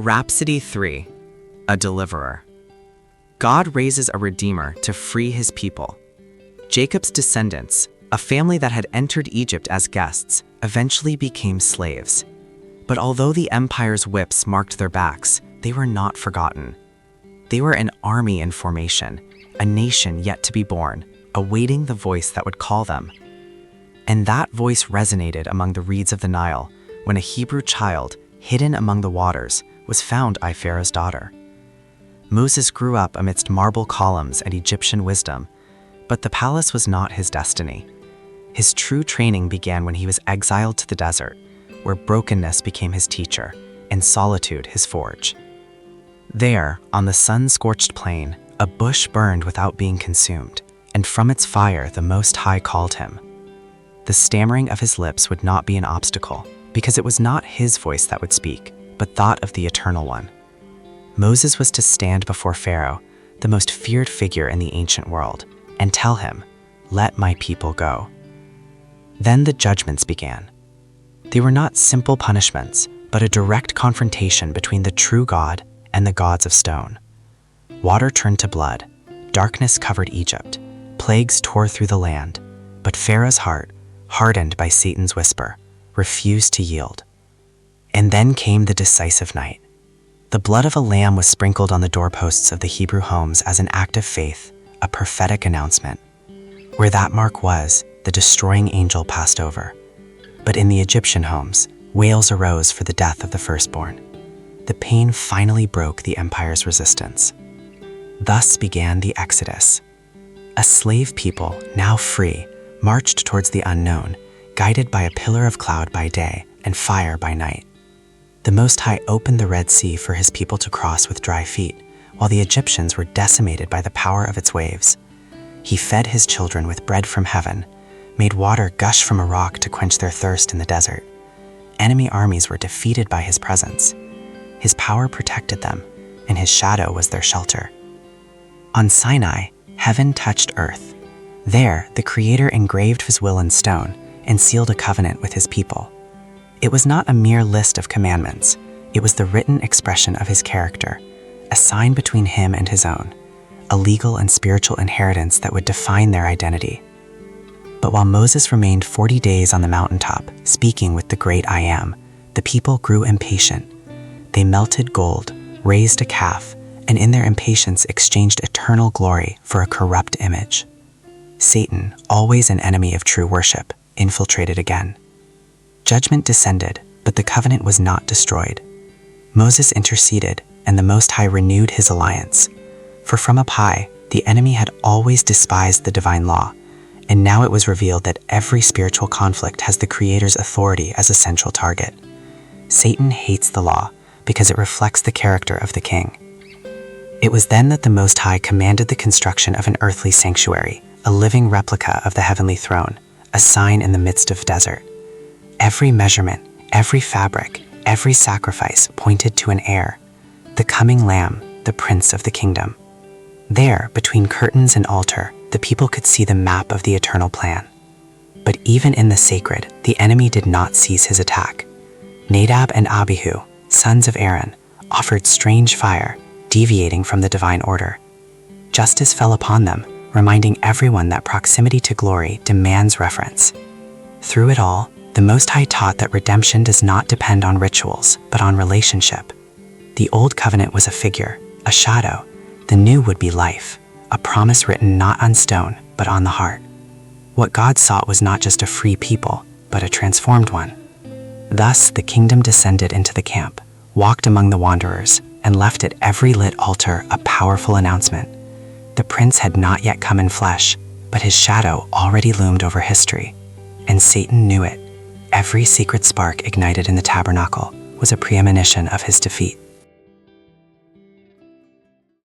Rhapsody III, a deliverer. God raises a redeemer to free his people. Jacob's descendants, a family that had entered Egypt as guests, eventually became slaves. But although the empire's whips marked their backs, they were not forgotten. They were an army in formation, a nation yet to be born, awaiting the voice that would call them. And that voice resonated among the reeds of the Nile when a Hebrew child, hidden among the waters, was found by Pharaoh's daughter. Moses grew up amidst marble columns and Egyptian wisdom, but the palace was not his destiny. His true training began when he was exiled to the desert, where brokenness became his teacher and solitude his forge. There, on the sun-scorched plain, a bush burned without being consumed, and from its fire the Most High called him. The stammering of his lips would not be an obstacle, because it was not his voice that would speak, but that of the Eternal One. Moses was to stand before Pharaoh, the most feared figure in the ancient world, and tell him, "Let my people go." Then the judgments began. They were not simple punishments, but a direct confrontation between the true God and the gods of stone. Water turned to blood, darkness covered Egypt, plagues tore through the land, but Pharaoh's heart, hardened by Satan's whisper, refused to yield. And then came the decisive night. The blood of a lamb was sprinkled on the doorposts of the Hebrew homes as an act of faith, a prophetic announcement. Where that mark was, the destroying angel passed over. But in the Egyptian homes, wails arose for the death of the firstborn. The pain finally broke the empire's resistance. Thus began the Exodus. A slave people, now free, marched towards the unknown, guided by a pillar of cloud by day and fire by night. The Most High opened the Red Sea for his people to cross with dry feet, while the Egyptians were decimated by the power of its waves. He fed his children with bread from heaven, made water gush from a rock to quench their thirst in the desert. Enemy armies were defeated by his presence. His power protected them, and his shadow was their shelter. On Sinai, heaven touched earth. There, the Creator engraved his will in stone and sealed a covenant with his people. It was not a mere list of commandments. It was the written expression of his character, a sign between him and his own, a legal and spiritual inheritance that would define their identity. But while Moses remained 40 days on the mountaintop, speaking with the great I Am, the people grew impatient. They melted gold, raised a calf, and in their impatience exchanged eternal glory for a corrupt image. Satan, always an enemy of true worship, infiltrated again. Judgment descended, but the covenant was not destroyed. Moses interceded, and the Most High renewed his alliance. For from up high, the enemy had always despised the divine law, and now it was revealed that every spiritual conflict has the Creator's authority as a central target. Satan hates the law because it reflects the character of the king. It was then that the Most High commanded the construction of an earthly sanctuary, a living replica of the heavenly throne, a sign in the midst of desert. Every measurement, every fabric, every sacrifice pointed to an heir, the coming Lamb, the Prince of the Kingdom. There, between curtains and altar, the people could see the map of the eternal plan. But even in the sacred, the enemy did not cease his attack. Nadab and Abihu, sons of Aaron, offered strange fire, deviating from the divine order. Justice fell upon them, reminding everyone that proximity to glory demands reverence. Through it all, the Most High taught that redemption does not depend on rituals, but on relationship. The old covenant was a figure, a shadow. The new would be life, a promise written not on stone, but on the heart. What God sought was not just a free people, but a transformed one. Thus, the kingdom descended into the camp, walked among the wanderers, and left at every lit altar a powerful announcement. The prince had not yet come in flesh, but his shadow already loomed over history. And Satan knew it. Every secret spark ignited in the tabernacle was a premonition of his defeat.